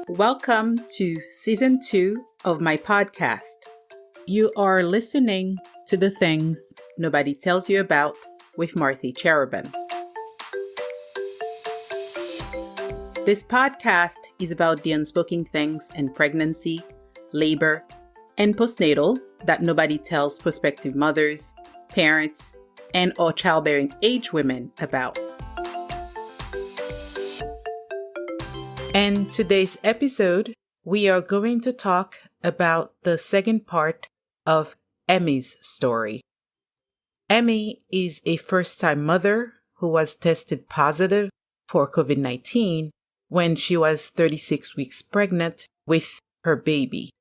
Welcome to Season 2 of my podcast. You are listening to The Things Nobody Tells You About with Marthy Cherubin. This podcast is about the unspoken things in pregnancy, labor, and postnatal that nobody tells prospective mothers, parents, and or childbearing age women about. In today's episode, we are going to talk about the second part of Emmy's story. Emmy is a first-time mother who was tested positive for COVID-19 when she was 36 weeks pregnant with her baby.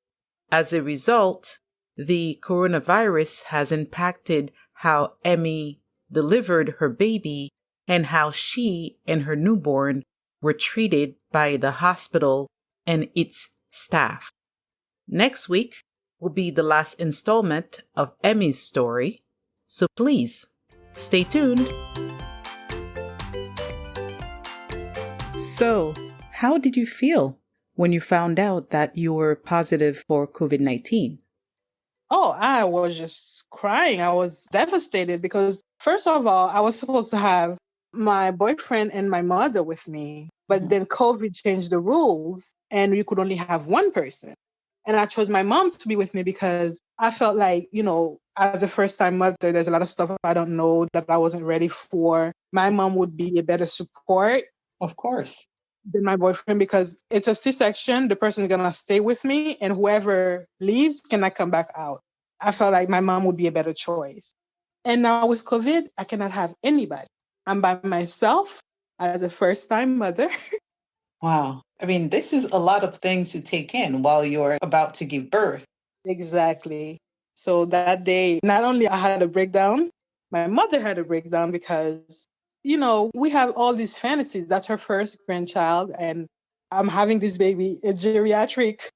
As a result, the coronavirus has impacted how Emmy delivered her baby and how she and her newborn were treated by the hospital and its staff. Next week will be the last installment of Emmy's story, so please stay tuned. So, how did you feel when you found out that you were positive for COVID-19? Oh, I was just crying. I was devastated because, first of all, I was supposed to have my boyfriend and my mother with me. But then COVID changed the rules and you could only have one person. And I chose my mom to be with me because I felt like, as a first-time mother, there's a lot of stuff I don't know that I wasn't ready for. My mom would be a better support. Of course. Than my boyfriend because it's a C-section. The person is going to stay with me and whoever leaves cannot come back out. I felt like my mom would be a better choice. And now with COVID, I cannot have anybody. I'm by myself as a first-time mother. Wow. I mean, this is a lot of things to take in while you're about to give birth. Exactly. So that day, not only I had a breakdown, my mother had a breakdown because we have all these fantasies. That's her first grandchild, and I'm having this baby, a geriatric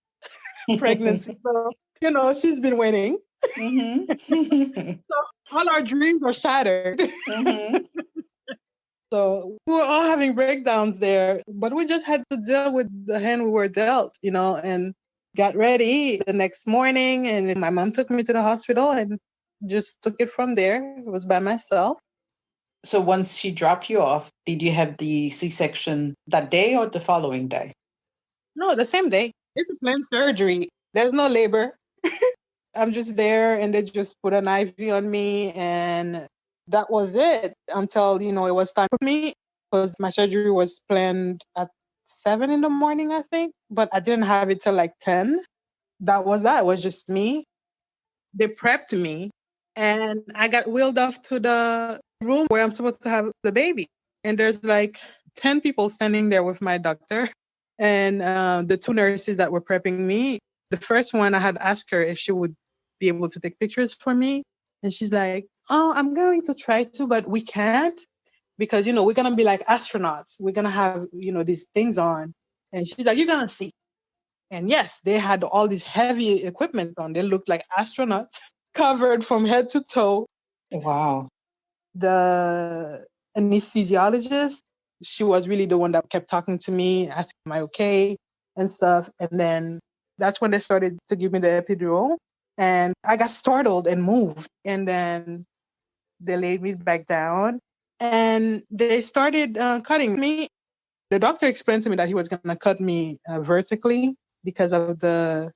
pregnancy. So, she's been waiting. Mm-hmm. So all our dreams are shattered. Mm-hmm. So we were all having breakdowns there, but we just had to deal with the hand we were dealt, and got ready the next morning. And then my mom took me to the hospital and just took it from there. It was by myself. So once she dropped you off, did you have the C-section that day or the following day? No, the same day. It's a planned surgery. There's no labor. I'm just there and they just put an IV on me and that was it until, it was time for me because my surgery was planned at 7 in the morning, I think, but I didn't have it till like 10. That was that. It was just me. They prepped me and I got wheeled off to the room where I'm supposed to have the baby. And there's like 10 people standing there with my doctor and the two nurses that were prepping me. The first one, I had asked her if she would be able to take pictures for me. And she's like, oh, I'm going to try to, but we can't because, we're going to be like astronauts. We're going to have, these things on. And she's like, you're going to see. And yes, they had all this heavy equipment on. They looked like astronauts covered from head to toe. Wow. The anesthesiologist, she was really the one that kept talking to me, asking, am I okay? And stuff. And then that's when they started to give me the epidural. And I got startled and moved. And then they laid me back down and they started cutting me. The doctor explained to me that he was going to cut me vertically because of the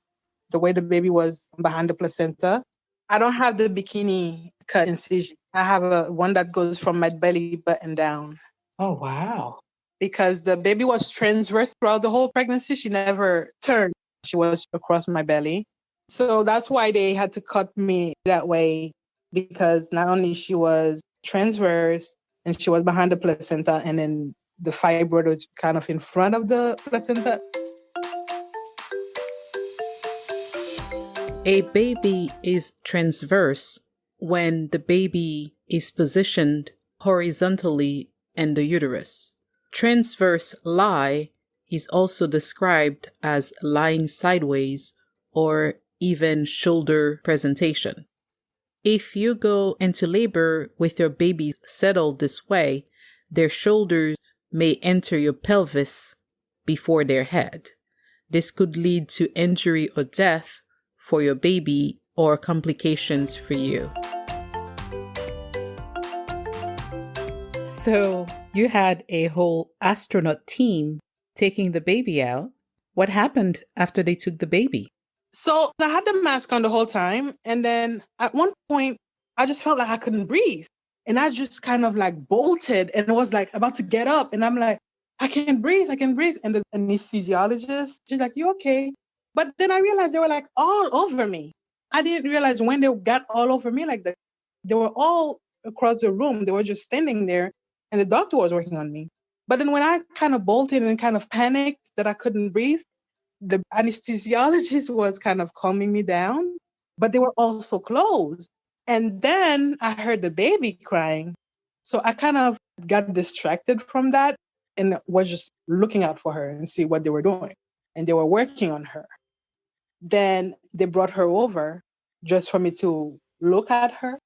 way the baby was behind the placenta. I don't have the bikini cut incision. I have one that goes from my belly button down. Oh, wow. Because the baby was transverse throughout the whole pregnancy. She never turned. She was across my belly. So that's why they had to cut me that way because not only she was transverse and she was behind the placenta and then the fibroid was kind of in front of the placenta. A baby is transverse when the baby is positioned horizontally in the uterus. Transverse lie is also described as lying sideways or even shoulder presentation. If you go into labor with your baby settled this way, their shoulders may enter your pelvis before their head. This could lead to injury or death for your baby or complications for you. So you had a whole astronaut team taking the baby out. What happened after they took the baby? So I had the mask on the whole time. And then at one point, I just felt like I couldn't breathe. And I just kind of like bolted and was like about to get up. And I'm like, I can breathe, I can breathe. And the anesthesiologist, she's like, you okay? But then I realized they were like all over me. I didn't realize when they got all over me like that. They were all across the room. They were just standing there and the doctor was working on me. But then when I kind of bolted and kind of panicked that I couldn't breathe, the anesthesiologist was kind of calming me down, but they were also closed. And then I heard the baby crying. So I kind of got distracted from that and was just looking out for her and see what they were doing. And they were working on her. Then they brought her over just for me to look at her.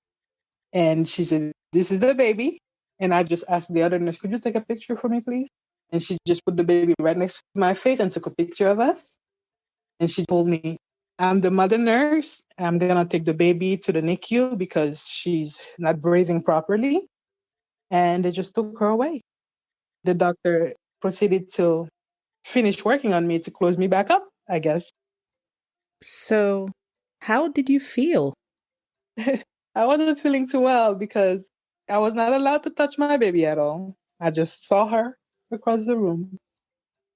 And she said, this is the baby. And I just asked the other nurse, could you take a picture for me, please? And she just put the baby right next to my face and took a picture of us. And she told me, I'm the mother nurse. I'm going to take the baby to the NICU because she's not breathing properly. And they just took her away. The doctor proceeded to finish working on me to close me back up, I guess. So, how did you feel? I wasn't feeling too well because I was not allowed to touch my baby at all. I just saw her across the room.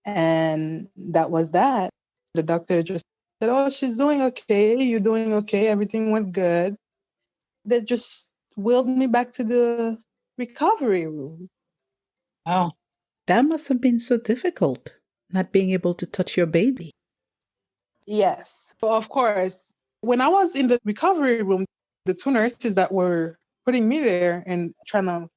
And that was that. The doctor just said, oh, she's doing okay. You're doing okay. Everything went good. They just wheeled me back to the recovery room. Oh, that must have been so difficult, not being able to touch your baby. Yes. So of course, when I was in the recovery room, the two nurses that were putting me there and trying to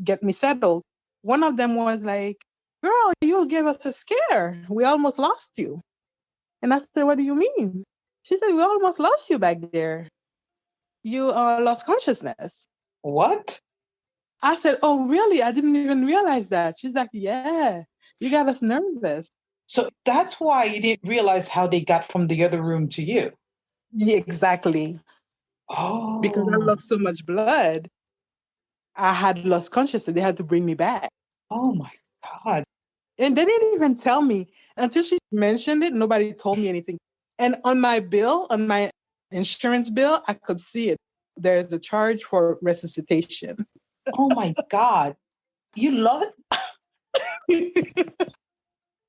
get me settled, one of them was like, girl, you gave us a scare. We almost lost you. And I said, what do you mean? She said, we almost lost you back there. You lost consciousness. What? I said, oh, really? I didn't even realize that. She's like, yeah, you got us nervous. So that's why you didn't realize how they got from the other room to you. Yeah, exactly. Oh. Because I lost so much blood. I had lost consciousness. They had to bring me back. Oh my God. And they didn't even tell me until she mentioned it. Nobody told me anything. And on my bill, on my insurance bill, I could see it. There's a charge for resuscitation. Oh my God. You lost?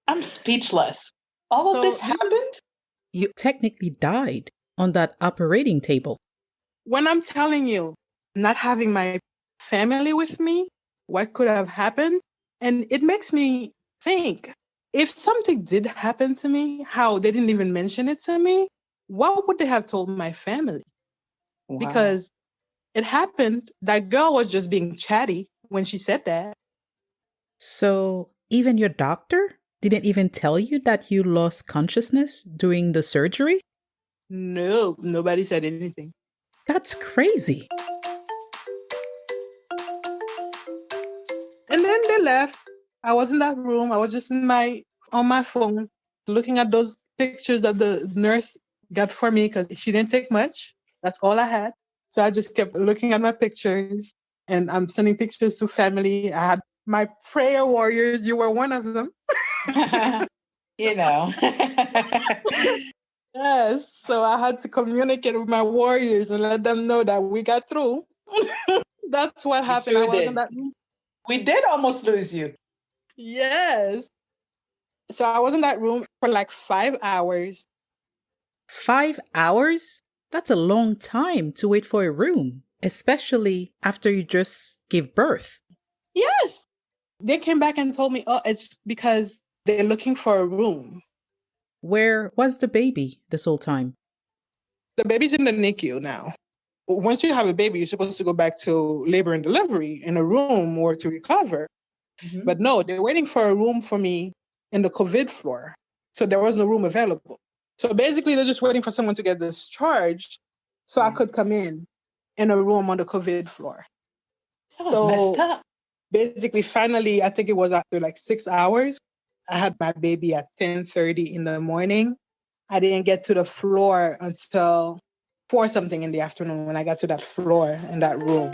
I'm speechless. All of this happened? You technically died on that operating table. When I'm telling you, not having my family with me, what could have happened? And it makes me think, if something did happen to me, how they didn't even mention it to me, what would they have told my family? Wow. Because it happened, that girl was just being chatty when she said that. So, even your doctor didn't even tell you that you lost consciousness during the surgery? No, nobody said anything. That's crazy. And then they left. I was in that room. I was just on my phone looking at those pictures that the nurse got for me because she didn't take much. That's all I had. So I just kept looking at my pictures and I'm sending pictures to family. I had my prayer warriors. You were one of them. You know. Yes. So I had to communicate with my warriors and let them know that we got through. That's what happened. Sure I was did. in that room. We did almost lose you. Yes. So I was in that room for like 5 hours. 5 hours? That's a long time to wait for a room, especially after you just gave birth. Yes. They came back and told me, oh, it's because they're looking for a room. Where was the baby this whole time? The baby's in the NICU now. Once you have a baby, you're supposed to go back to labor and delivery in a room or to recover. Mm-hmm. But no, they're waiting for a room for me in the COVID floor. So there was no room available. So basically, they're just waiting for someone to get discharged so I could come in a room on the COVID floor. That was messed up. Basically, finally, I think it was after like 6 hours. I had my baby at 10:30 in the morning. I didn't get to the floor until 4 something in the afternoon when I got to that floor in that room.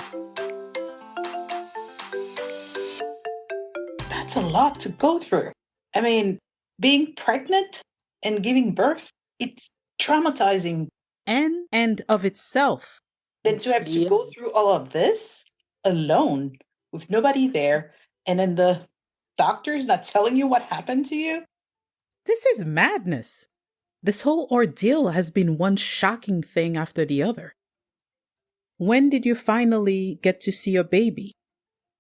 That's a lot to go through. I mean, being pregnant and giving birth, it's traumatizing. And of itself. Then to have to Yeah. go through all of this alone with nobody there, and then the doctor's not telling you what happened to you. This is madness. This whole ordeal has been one shocking thing after the other. When did you finally get to see your baby?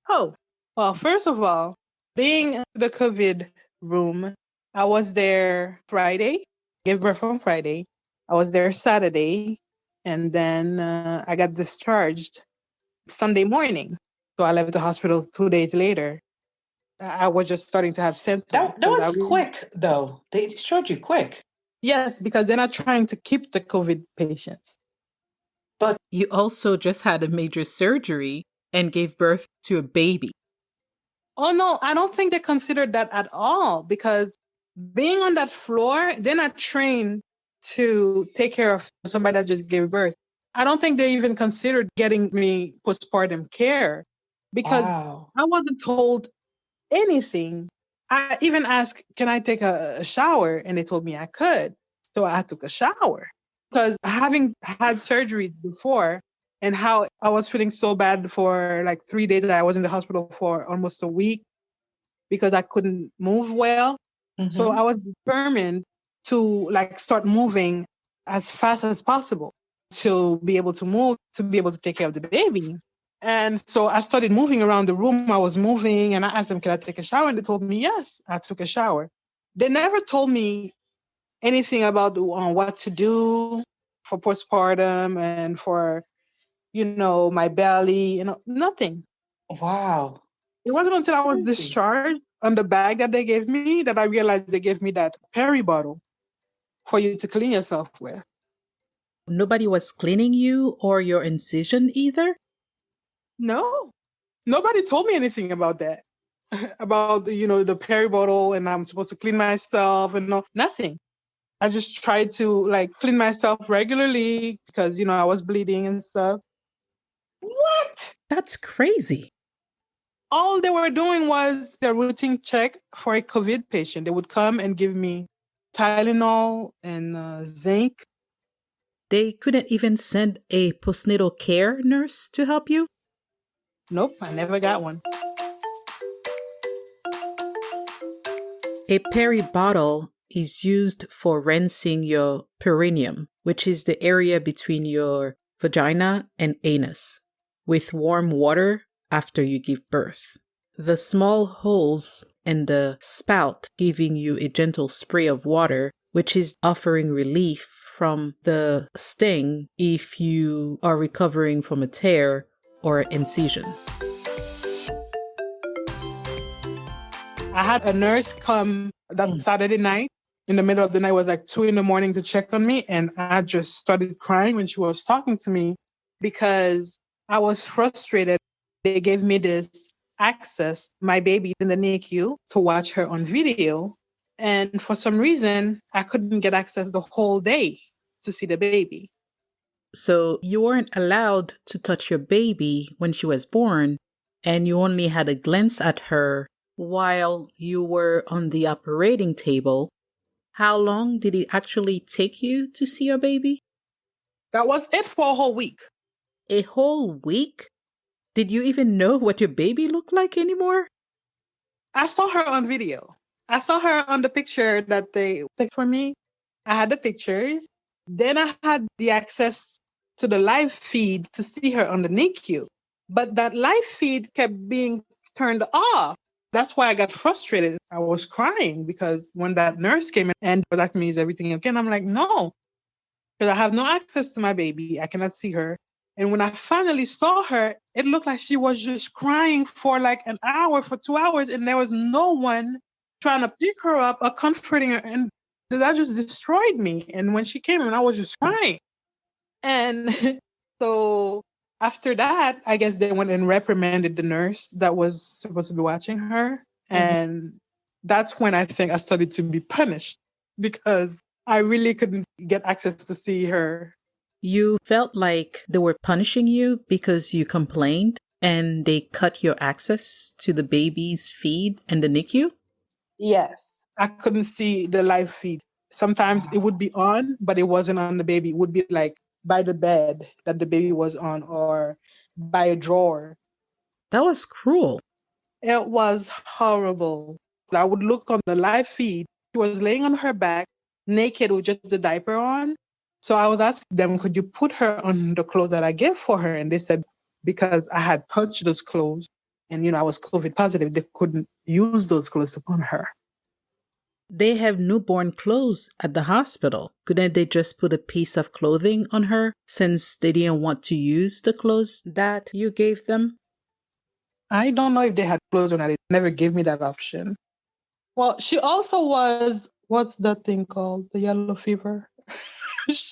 Oh, well, first of all, being in the COVID room, I was there Friday, gave birth on Friday. I was there Saturday, and then I got discharged Sunday morning. So I left the hospital 2 days later. I was just starting to have symptoms. That was quick, though. They discharged you quick. Yes, because they're not trying to keep the COVID patients. But You also just had a major surgery and gave birth to a baby. Oh, no, I don't think they considered that at all because being on that floor, they're not trained to take care of somebody that just gave birth. I don't think they even considered getting me postpartum care because wow. I wasn't told anything. I even asked, can I take a shower? And they told me I could. So I took a shower because having had surgery before and how I was feeling so bad for like 3 days, I was in the hospital for almost a week because I couldn't move well. So I was determined to like start moving as fast as possible to be able to move, to be able to take care of the baby. And so I started moving around the room. I was moving and I asked them, can I take a shower? And they told me, yes, I took a shower. They never told me anything about what to do for postpartum and for, my belly, nothing. Wow. It wasn't until I was Crazy. discharged on the bag that they gave me that I realized they gave me that Peri bottle for you to clean yourself with. Nobody was cleaning you or your incision either? No, nobody told me anything about that. About the Peri bottle and I'm supposed to clean myself and nothing. I just tried to like clean myself regularly because I was bleeding and stuff. What? That's crazy. All they were doing was their routine check for a COVID patient. They would come and give me Tylenol and zinc. They couldn't even send a postnatal care nurse to help you? Nope, I never got one. A Peri bottle is used for rinsing your perineum, which is the area between your vagina and anus, with warm water after you give birth. The small holes in the spout giving you a gentle spray of water, which is offering relief from the sting if you are recovering from a tear or incision. I had a nurse come that Saturday night. In the middle of the night, it was like 2 a.m. to check on me. And I just started crying when she was talking to me because I was frustrated. They gave me this access, my baby in the NICU, to watch her on video. And for some reason, I couldn't get access the whole day to see the baby. So you weren't allowed to touch your baby when she was born, and you only had a glance at her while you were on the operating table. How long did it actually take you to see your baby? That was it for a whole week. A whole week? Did you even know what your baby looked like anymore? I saw her on video. I saw her on the picture that they took for me. I had the pictures. Then I had the access to the live feed to see her on the NICU. But that live feed kept being turned off. That's why I got frustrated. I was crying because when that nurse came in and was asking me, is everything okay? And I'm like, no, because I have no access to my baby. I cannot see her. And when I finally saw her, it looked like she was just crying for like an hour, for 2 hours, and there was no one trying to pick her up or comforting her. And that just destroyed me. And when she came in, I was just crying. And so After that, I guess they went and reprimanded the nurse that was supposed to be watching her. And that's when I think I started to be punished because I really couldn't get access to see her. You felt like they were punishing you because you complained and they cut your access to the baby's feed and the NICU? Yes, I couldn't see the live feed. Sometimes it would be on, but it wasn't on the baby. It would be like by the bed that the baby was on or by a drawer. That was cruel. It was horrible. I would look on the live feed. She was laying on her back, naked with just the diaper on. So I was asking them, could you put her on the clothes that I gave for her? And they said, because I had touched those clothes and, I was COVID positive, they couldn't use those clothes upon her. They have newborn clothes at the hospital. Couldn't they just put a piece of clothing on her since they didn't want to use the clothes that you gave them? I don't know if they had clothes or not. They never gave me that option. Well, she also was, what's that thing called? The yellow fever?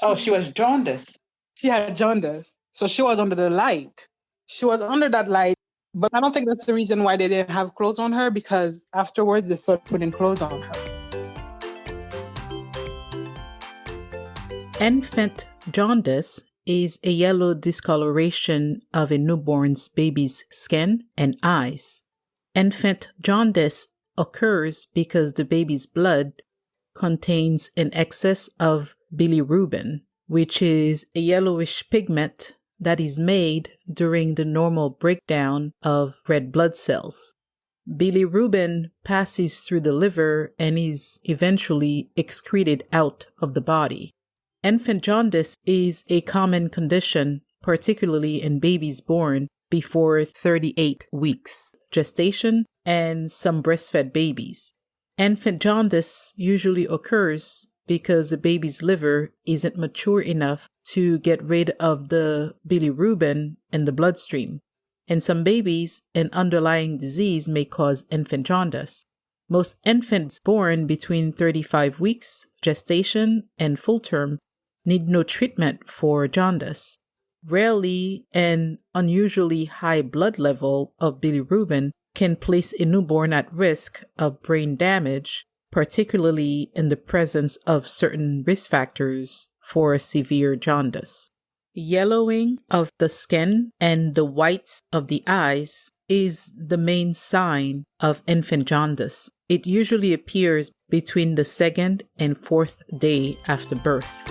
Oh, she was jaundice. She had jaundice. So she was under the light. She was under that light, but I don't think that's the reason why they didn't have clothes on her, because afterwards they started putting clothes on her. Infant jaundice is a yellow discoloration of a newborn's baby's skin and eyes. Infant jaundice occurs because the baby's blood contains an excess of bilirubin, which is a yellowish pigment that is made during the normal breakdown of red blood cells. Bilirubin passes through the liver and is eventually excreted out of the body. Infant jaundice is a common condition, particularly in babies born before 38 weeks gestation and some breastfed babies. Infant jaundice usually occurs because the baby's liver isn't mature enough to get rid of the bilirubin in the bloodstream. In some babies, an underlying disease may cause infant jaundice. Most infants born between 35 weeks gestation and full term need no treatment for jaundice. Rarely, an unusually high blood level of bilirubin can place a newborn at risk of brain damage, particularly in the presence of certain risk factors for severe jaundice. Yellowing of the skin and the whites of the eyes is the main sign of infant jaundice. It usually appears between the second and fourth day after birth.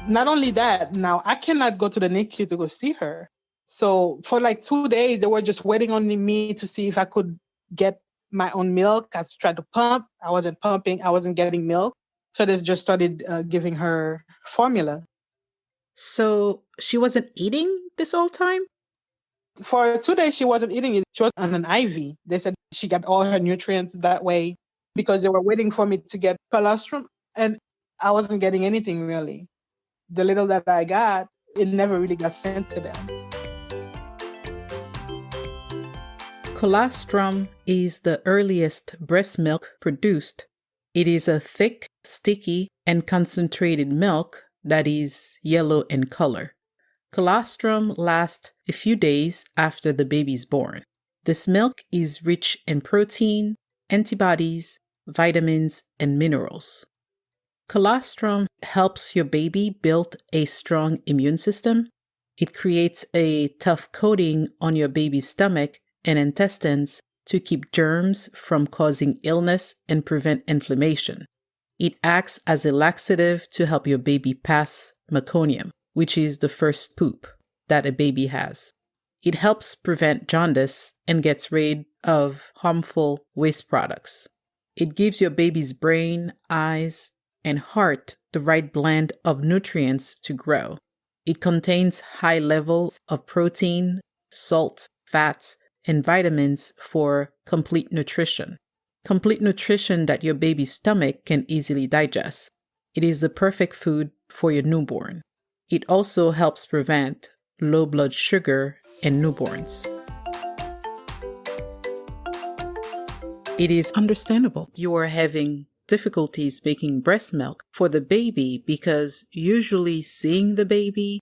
Not only that, now I cannot go to the NICU to go see her. So for like 2 days, they were just waiting on me to see if I could get my own milk. I tried to pump. I wasn't pumping. I wasn't getting milk. So they just started giving her formula. So she wasn't eating this whole time? For 2 days, she wasn't eating it. She was on an IV. They said she got all her nutrients that way because they were waiting for me to get colostrum. And I wasn't getting anything really. The little that I got, it never really got sent to them. Colostrum is the earliest breast milk produced. It is a thick, sticky, and concentrated milk that is yellow in color. Colostrum lasts a few days after the baby's born. This milk is rich in protein, antibodies, vitamins, and minerals. Colostrum helps your baby build a strong immune system. It creates a tough coating on your baby's stomach and intestines to keep germs from causing illness and prevent inflammation. It acts as a laxative to help your baby pass meconium, which is the first poop that a baby has. It helps prevent jaundice and gets rid of harmful waste products. It gives your baby's brain, eyes, and heart the right blend of nutrients to grow. It contains high levels of protein, salt, fats, and vitamins for complete nutrition. Complete nutrition that your baby's stomach can easily digest. It is the perfect food for your newborn. It also helps prevent low blood sugar in newborns. It is understandable you are having difficulties making breast milk for the baby because usually seeing the baby,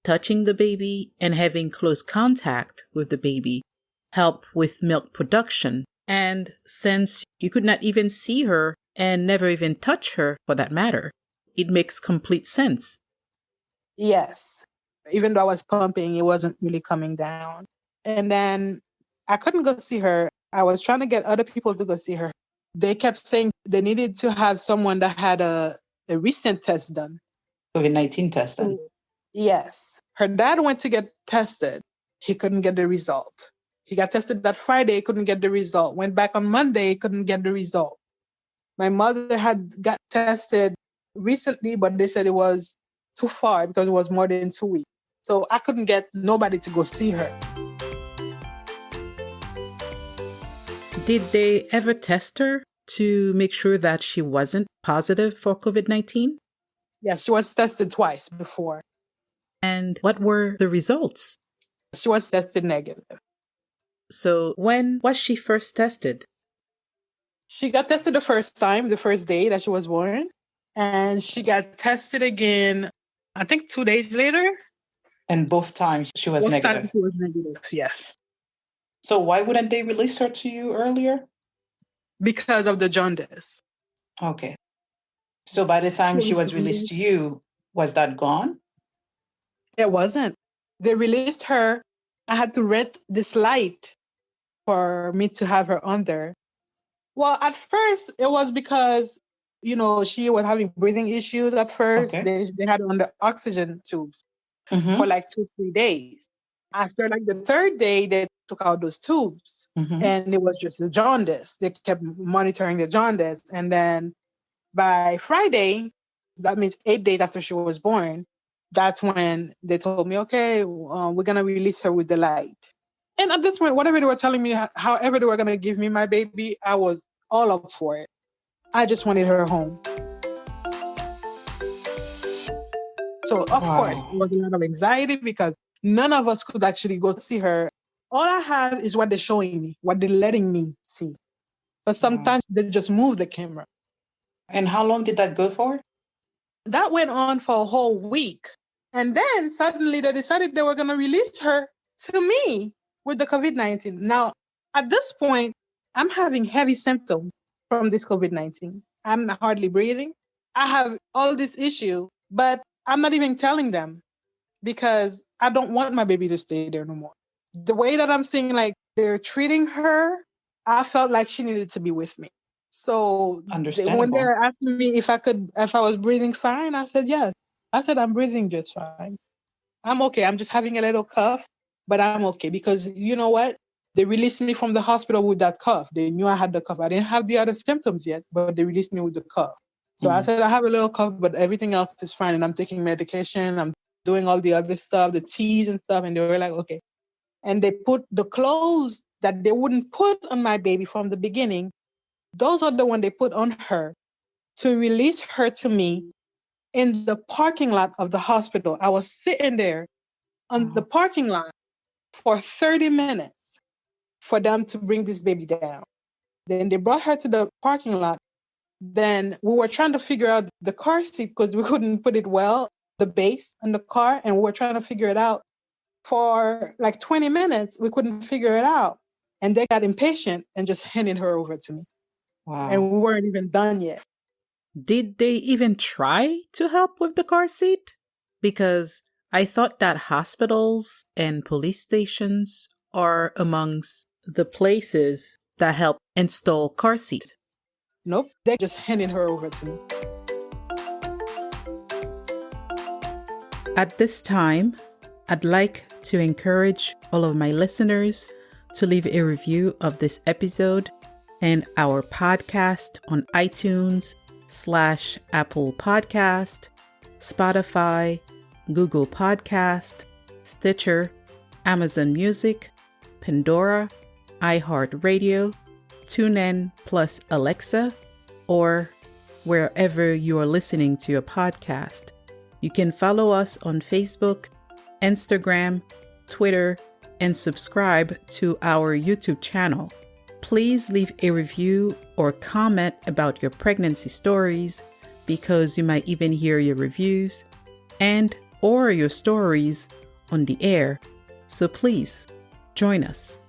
touching the baby, and having close contact with the baby help with milk production. And since you could not even see her and never even touch her for that matter, it makes complete sense. Yes. Even though I was pumping, it wasn't really coming down. And then I couldn't go see her. I was trying to get other people to go see her. They kept saying they needed to have someone that had a recent test done. COVID-19 test then. Yes. Her dad went to get tested. He couldn't get the result. He got tested that Friday, couldn't get the result. Went back on Monday, couldn't get the result. My mother had got tested recently, but they said it was too far because it was more than 2 weeks. So I couldn't get nobody to go see her. Did they ever test her to make sure that she wasn't positive for COVID-19? Yes, she was tested twice before. And what were the results? She was tested negative. So when was she first tested? She got tested the first time, the first day that she was born. And she got tested again, I think 2 days later. And both times she was Both negative. times she was negative, yes. So why wouldn't they release her to you earlier? Because of the jaundice. Okay. So by the time she was released to you, was that gone? It wasn't. They released her. I had to rent this light for me to have her under. Well, at first, it was because, she was having breathing issues at first. Okay. They had her on the oxygen tubes for like 2-3 days. After like the third day, they took out those tubes and it was just the jaundice. They kept monitoring the jaundice. And then by Friday, that means 8 days after she was born, that's when they told me, okay, we're going to release her with the light. And at this point, whatever they were telling me, however they were going to give me my baby, I was all up for it. I just wanted her home. So, of course, it was a lot of anxiety because none of us could actually go see her. All I have is what they're showing me, what they're letting me see. But sometimes they just move the camera. And how long did that go for? That went on for a whole week. And then suddenly they decided they were going to release her to me with the COVID-19. Now, at this point, I'm having heavy symptoms from this COVID-19. I'm hardly breathing. I have all this issue, but I'm not even telling them because I don't want my baby to stay there no more. The way that I'm seeing like they're treating her, I felt like she needed to be with me. So when they were asking me if I was breathing fine, I said yes. I said I'm breathing just fine. I'm okay. I'm just having a little cough, but I'm okay because you know what? They released me from the hospital with that cough. They knew I had the cough. I didn't have the other symptoms yet, but they released me with the cough. So I said I have a little cough, but everything else is fine. And I'm taking medication. I'm doing all the other stuff, the teas and stuff. And they were like, okay. And they put the clothes that they wouldn't put on my baby from the beginning. Those are the ones they put on her to release her to me in the parking lot of the hospital. I was sitting there on the parking lot for 30 minutes for them to bring this baby down. Then they brought her to the parking lot. Then we were trying to figure out the car seat because we couldn't put it well, the base on the car, and we were trying to figure it out. For like 20 minutes, we couldn't figure it out. And they got impatient and just handed her over to me. Wow. And we weren't even done yet. Did they even try to help with the car seat? Because I thought that hospitals and police stations are amongst the places that help install car seats. Nope, they just handed her over to me. At this time, I'd like to encourage all of my listeners to leave a review of this episode and our podcast on iTunes/Apple Podcast, Spotify, Google Podcast, Stitcher, Amazon Music, Pandora, iHeartRadio, TuneIn plus Alexa, or wherever you are listening to your podcast. You can follow us on Facebook, Instagram, Twitter, and subscribe to our YouTube channel. please leave a review or comment about your pregnancy stories, because you might even hear your reviews and or your stories on the air. So please join us.